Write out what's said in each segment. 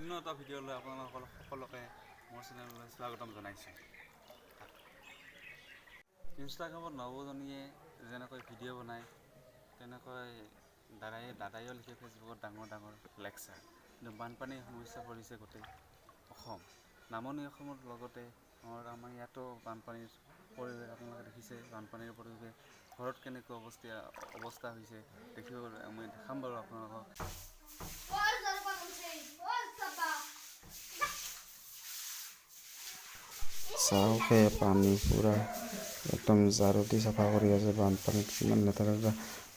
অন্য এটা ভিডিঅ'লৈ আপোনালোক সকলোকে মোৰ চেনেললৈ স্বাগতম জনাইছোঁ। ইনষ্টাগ্ৰামত নৱজনীয়ে যেনেকৈ ভিডিঅ' বনায় তেনেকৈ দাদাইও লিখে ফেচবুকত ডাঙৰ লেকচাৰ। কিন্তু বানপানীৰ সমস্যা পৰিছে গোটেই অসম, নামনি অসমৰ লগতে আমাৰ ইয়াতো বানপানীৰ পৰিৱেশ আপোনালোকে দেখিছে। বানপানীৰ পৰিৱেশ ঘৰত কেনেকুৱা অৱস্থা হৈছে মই দেখাম বাৰু আপোনালোকক। চাওকে পানী পুৰা একদম জাৰুদি চাফা কৰি আছে। বানপানীত কিমান লেতেৰা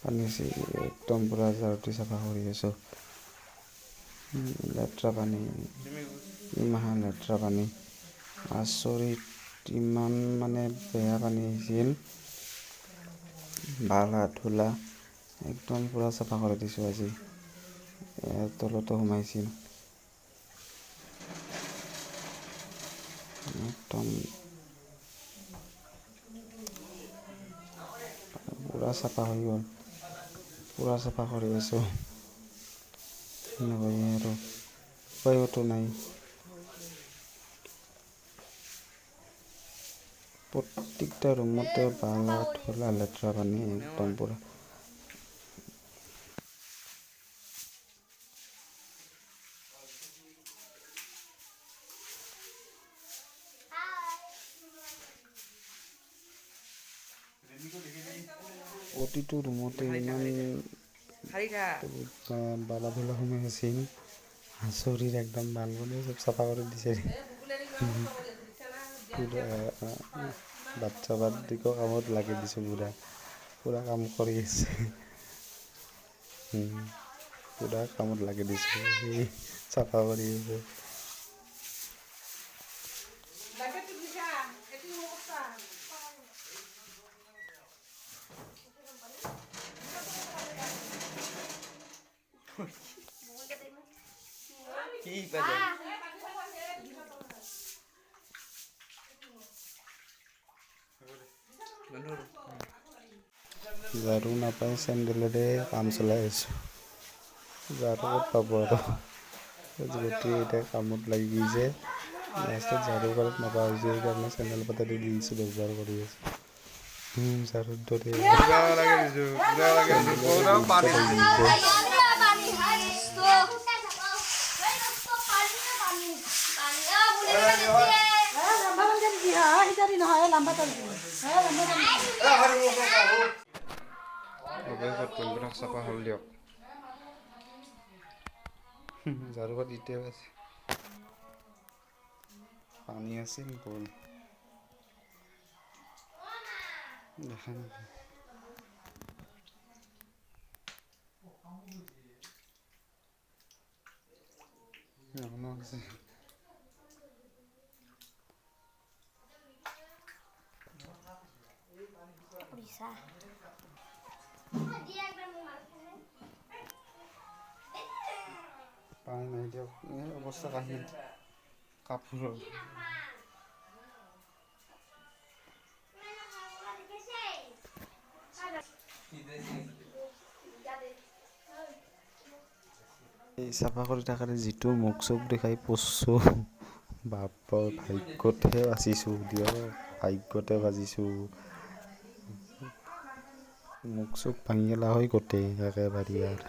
পানী আছে, একদম পুৰা জাৰুদি চাফা কৰি আছো। লেতেৰা পানী, ইমান লেতেৰা পানী, আচৰিত। ইমান মানে বেয়া পানী আহিছিল, বালা ধূলা একদম পুৰা চাফা কৰি দিছোঁ আজি। তলতো সোমাইছিল, একদম পুৰা চাফা হৈ গ'ল। পুৰা চাফা কৰি আছোঁ, সেনেকৈ আৰু উপায়তো নাই। প্ৰত্যেকটা ৰুমতে বালা ধূলা লেতেৰা পানী একদম পুৰা। প্ৰতিটো ৰুমতে ইমান বালা ধূলা সোমাই আছিল। আচৰিত, একদম বানপানী চব চাফা কৰি দিছে। বাচ্চা বাচ্চাকো কামত লাগি দিছোঁ, পুৰা কাম কৰি আছে। পুৰা কামত লাগি দিছোঁ, চাফা কৰি আছে। ঝাৰু নাপায়, চেণ্ডেলেৰে কাম চলাই আছোঁ। ঝাৰু ক'ত পাব আৰু, গোটেই এতিয়া কামত লাগি গৈছে। লাষ্টত ঝাৰু ঘৰত নাপা হৈছে, সেইকাৰণে চেণ্ডেল পাতে দি দিছোঁ, ব্যৱহাৰ কৰি আছোঁ। ঝাৰুৰ দৰে চাফা হ'ল দিয়ক। ঝাৰুখন এতিয়াও আছে, পানী আছিল গ'ল, দেখা নাপায়। পানী নাই দিয়ক, এই অৱস্থা কাহিল কাপোৰৰ। এই চাফা কৰি থাকাৰে যিটো মুখ চুখ দেখাই পচছোঁ, বাপ্পা ভাগ্যতহে বাচিছোঁ দিয়ক, ভাগ্যতে বাচিছোঁ। মুখ চুখ ভাঙি গেলা হয় গোটেই একেবাৰে আৰু।